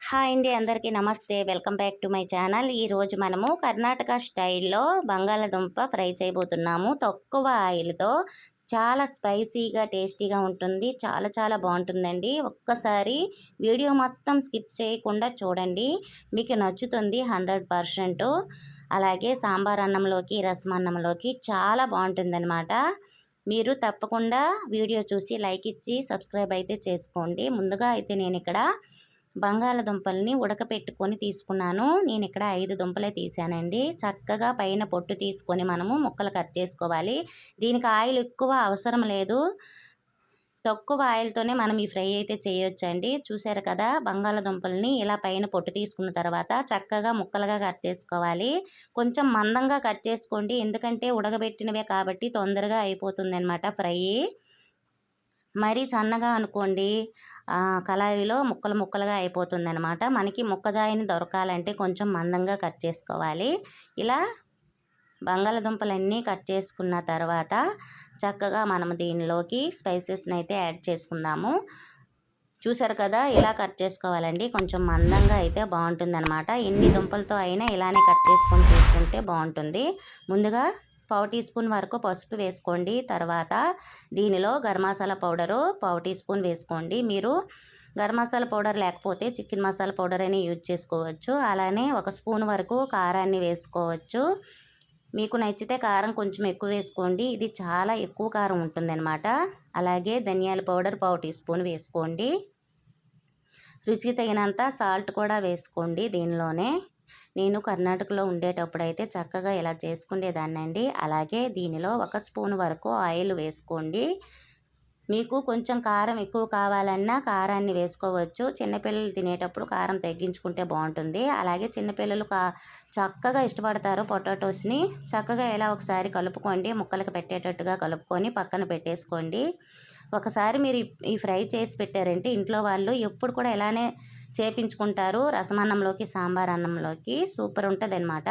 Hi అండి, అందరికీ నమస్తే. Welcome back to my channel. ఈరోజు మనము కర్ణాటక స్టైల్లో బంగాళాదుంప ఫ్రై చేయబోతున్నాము. తక్కువ ఆయిల్తో చాలా స్పైసీగా టేస్టీగా ఉంటుంది. చాలా చాలా బాగుంటుందండి. ఒక్కసారి వీడియో మొత్తం స్కిప్ చేయకుండా చూడండి, మీకు నచ్చుతుంది 100%. అలాగే సాంబార్ అన్నంలోకి, రసం అన్నంలోకి చాలా బాగుంటుందన్నమాట. మీరు తప్పకుండా వీడియో చూసి లైక్ ఇచ్చి సబ్స్క్రైబ్ అయితే చేసుకోండి. ముందుగా అయితే నేను ఇక్కడ బంగాళదుంపల్ని ఉడకపెట్టుకొని తీసుకున్నాను. నేను ఇక్కడ 5 దుంపలే తీసానండి. చక్కగా పైన పొట్టు తీసుకొని మనము ముక్కలు కట్ చేసుకోవాలి. దీనికి ఆయిల్ ఎక్కువ అవసరం లేదు. తక్కువ ఆయిల్తోనే మనం ఈ ఫ్రై అయితే చేయొచ్చండి. చూసారు కదా, బంగాళదుంపల్ని ఇలా పైన పొట్టు తీసుకున్న తర్వాత చక్కగా ముక్కలుగా కట్ చేసుకోవాలి. కొంచెం మందంగా కట్ చేసుకోండి, ఎందుకంటే ఉడకబెట్టినవే కాబట్టి తొందరగా అయిపోతుంది అన్నమాట ఫ్రై. మరీ సన్నగా అనుకోండి, కళాయిలో ముక్కలు ముక్కలుగా అయిపోతుందన్నమాట. మనకి ముక్కజాయిని దొరకాలంటే కొంచెం మందంగా కట్ చేసుకోవాలి. ఇలా బంగాళదుంపలన్నీ కట్ చేసుకున్న తర్వాత చక్కగా మనం దీనిలోకి స్పైసెస్ని అయితే యాడ్ చేసుకుందాము. చూసారు కదా, ఇలా కట్ చేసుకోవాలండి. కొంచెం మందంగా అయితే బాగుంటుందన్నమాట. ఎన్ని దుంపలతో అయినా ఇలానే కట్ చేసుకుంటే బాగుంటుంది. ముందుగా పావు టీ స్పూన్ వరకు పసుపు వేసుకోండి. తర్వాత దీనిలో గరం మసాలా పౌడరు పావు టీ స్పూన్ వేసుకోండి. మీరు గరం మసాలా పౌడర్ లేకపోతే చికెన్ మసాలా పౌడర్ అని యూజ్ చేసుకోవచ్చు. అలానే 1 స్పూన్ వరకు కారాన్ని వేసుకోవచ్చు. మీకు నచ్చితే కారం కొంచెం ఎక్కువ వేసుకోండి. ఇది చాలా ఎక్కువ కారం ఉంటుందన్నమాట. అలాగే ధనియాల పౌడర్ పావు టీ స్పూన్ వేసుకోండి. రుచికి తగినంత సాల్ట్ కూడా వేసుకోండి దీనిలోనే. నేను కర్ణాటకలో ఉండేటప్పుడు అయితే చక్కగా ఇలా చేసుకునేదాన్నండి. అలాగే దీనిలో 1 స్పూన్ వరకు ఆయిల్ వేసుకోండి. మీకు కొంచెం కారం ఎక్కువ కావాలన్నా కారాన్ని వేసుకోవచ్చు. చిన్నపిల్లలు తినేటప్పుడు కారం తగ్గించుకుంటే బాగుంటుంది. అలాగే చిన్నపిల్లలు చక్కగా ఇష్టపడతారు పొటాటోస్ని. చక్కగా ఇలా ఒకసారి కలుపుకోండి, ముక్కలకు పెట్టేటట్టుగా కలుపుకొని పక్కన పెట్టేసుకోండి. ఒకసారి మీరు ఈ ఫ్రై చేసి పెట్టారంటే ఇంట్లో వాళ్ళు ఎప్పుడు కూడా ఇలానే చేపించుకుంటారు. రసమన్నంలోకి, సాంబార్ అన్నంలోకి సూపర్ ఉంటుంది అన్నమాట.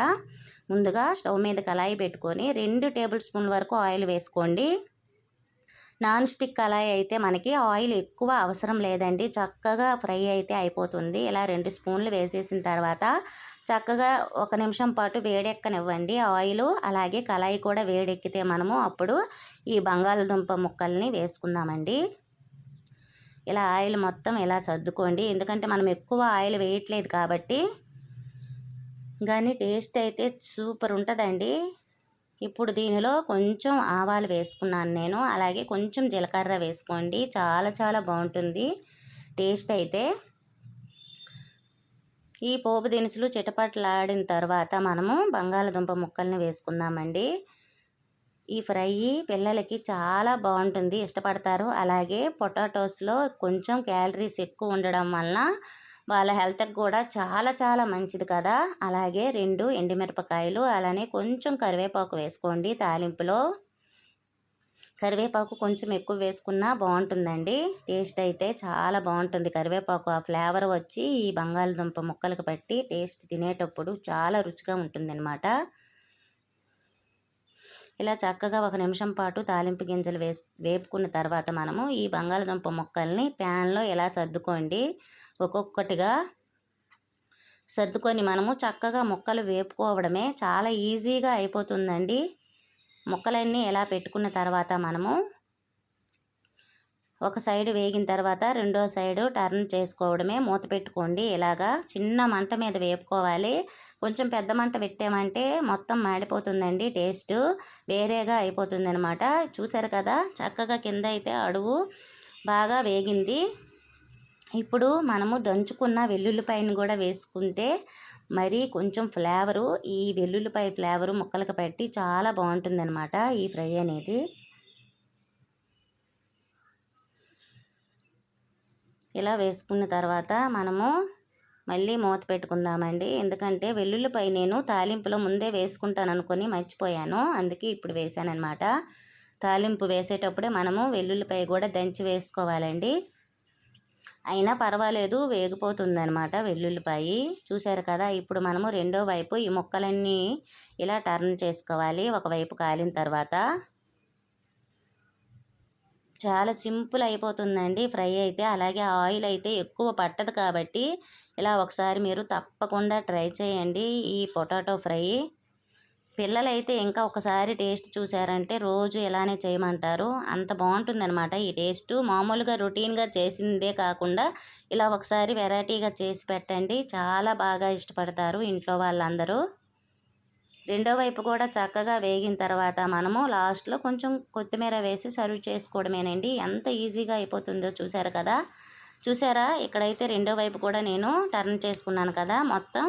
ముందుగా స్టవ్ మీద కళాయి పెట్టుకొని 2 టేబుల్ స్పూన్ల వరకు ఆయిల్ వేసుకోండి. నాన్ స్టిక్ కళాయి అయితే మనకి ఆయిల్ ఎక్కువ అవసరం లేదండి. చక్కగా ఫ్రై అయితే అయిపోతుంది. ఇలా 2 స్పూన్లు వేసేసిన తర్వాత చక్కగా 1 నిమిషం పాటు వేడెక్కనివ్వండి ఆయిల్. అలాగే కళాయి కూడా వేడెక్కితే మనము అప్పుడు ఈ బంగాళదుంప ముక్కల్ని వేసుకుందామండి. ఇలా ఆయిల్ మొత్తం ఇలా సర్దుకోండి, ఎందుకంటే మనం ఎక్కువ ఆయిల్ వేయట్లేదు కాబట్టి. కానీ టేస్ట్ అయితే సూపర్ ఉంటుందండి. ఇప్పుడు దీనిలో కొంచెం ఆవాలు వేసుకున్నాను నేను. అలాగే కొంచెం జీలకర్ర వేసుకోండి. చాలా చాలా బాగుంటుంది టేస్ట్ అయితే. ఈ పోపు దినుసులు చిటపటలాడిన తర్వాత మనము బంగాళదుంప ముక్కల్ని వేసుకుందామండి. ఈ ఫ్రై పిల్లలకి చాలా బాగుంటుంది, ఇష్టపడతారు. అలాగే పొటాటోస్లో కొంచెం క్యాలరీస్ ఎక్కువ ఉండడం వలన వాళ్ళ హెల్త్కి కూడా చాలా చాలా మంచిది కదా. అలాగే 2 ఎండుమిరపకాయలు, అలానే కొంచెం కరివేపాకు వేసుకోండి. తాలింపులో కరివేపాకు కొంచెం ఎక్కువ వేసుకున్నా బాగుంటుందండి. టేస్ట్ అయితే చాలా బాగుంటుంది. కరివేపాకు ఆ ఫ్లేవర్ వచ్చి ఈ బంగాళదుంప ముక్కలకు పట్టి టేస్ట్ తినేటప్పుడు చాలా రుచిగా ఉంటుందన్నమాట. ఇలా చక్కగా 1 నిమిషం పాటు తాలింపు గింజలు వేపుకున్న తర్వాత మనము ఈ బంగాళదుంప ముక్కల్ని ప్యాన్లో ఇలా సర్దుకోండి. ఒక్కొక్కటిగా సర్దుకొని మనము చక్కగా ముక్కలు వేపుకోవడమే, చాలా ఈజీగా అయిపోతుందండి. ముక్కలన్నీ ఇలా పెట్టుకున్న తర్వాత మనము ఒక సైడ్ వేగిన తర్వాత రెండో సైడు టర్న్ చేసుకోవడమే. మూత పెట్టుకోండి. ఇలాగా చిన్న మంట మీద వేపుకోవాలి. కొంచెం పెద్ద మంట పెట్టామంటే మొత్తం మాడిపోతుందండి, టేస్ట్ వేరేగా అయిపోతుంది అనమాట. చూసారు కదా, చక్కగా కింద అయితే అడుగు బాగా వేగింది. ఇప్పుడు మనము దంచుకున్న వెల్లుల్లిపాయను కూడా వేసుకుంటే మరి కొంచెం ఫ్లేవరు, ఈ వెల్లుల్లిపాయ ఫ్లేవరు ముక్కలకు పెట్టి చాలా బాగుంటుందన్నమాట ఈ ఫ్రై అనేది. ఇలా వేసుకున్న తర్వాత మనము మళ్ళీ మూత పెట్టుకుందామండి. ఎందుకంటే వెల్లుల్లిపై నేను తాలింపులో ముందే వేసుకుంటాను అనుకొని మర్చిపోయాను, అందుకే ఇప్పుడు వేసానన్నమాట. తాలింపు వేసేటప్పుడే మనము వెల్లుల్లిపై కూడా దంచి వేసుకోవాలండి. అయినా పర్వాలేదు, వేగిపోతుందన్నమాట వెల్లుల్లిపాయి. చూసారు కదా, ఇప్పుడు మనము రెండో వైపు ఈ ముక్కలన్నీ ఇలా టర్న్ చేసుకోవాలి. ఒకవైపు కాలిన తర్వాత చాలా సింపుల్ అయిపోతుందండి ఫ్రై అయితే. అలాగే ఆయిల్ అయితే ఎక్కువ పట్టదు కాబట్టి ఇలా ఒకసారి మీరు తప్పకుండా ట్రై చేయండి ఈ పొటాటో ఫ్రై. పిల్లలైతే ఇంకా ఒకసారి టేస్ట్ చూసారంటే రోజు ఇలానే చేయమంటారు. అంత బాగుంటుందన్నమాట ఈ టేస్టు. మామూలుగా రొటీన్‌గా చేసిందే కాకుండా ఇలా ఒకసారి వెరైటీగా చేసి పెట్టండి. చాలా బాగా ఇష్టపడతారు ఇంట్లో వాళ్ళందరూ. రెండో వైపు కూడా చక్కగా వేగిన తర్వాత మనము లాస్ట్‌లో కొంచెం కొత్తిమీర వేసి సర్వ్ చేసుకోవడమేనండి. ఎంత ఈజీగా అయిపోతుందో చూసారు కదా! చూసారా? ఇక్కడైతే రెండో వైపు కూడా నేను టర్న్ చేసుకున్నాను కదా! మొత్తం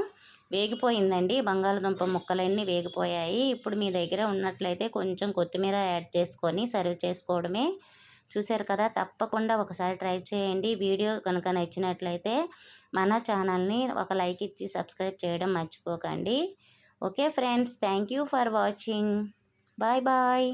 వేగిపోయిందండి. బంగాళదుంప ముక్కలన్నీ వేగిపోయాయి. ఇప్పుడు మీ దగ్గర ఉన్నట్లయితే కొంచెం కొత్తిమీర యాడ్ చేసుకొని సర్వ్ చేసుకోవడమే. చూసారు కదా! తప్పకుండా ఒకసారి ట్రై చేయండి. వీడియో కనుక నచ్చినట్లయితే మన ఛానల్‌ని ఒక లైక్ ఇచ్చి సబ్స్క్రైబ్ చేయడం మర్చిపోకండి. Okay friends, thank you for watching. Bye bye.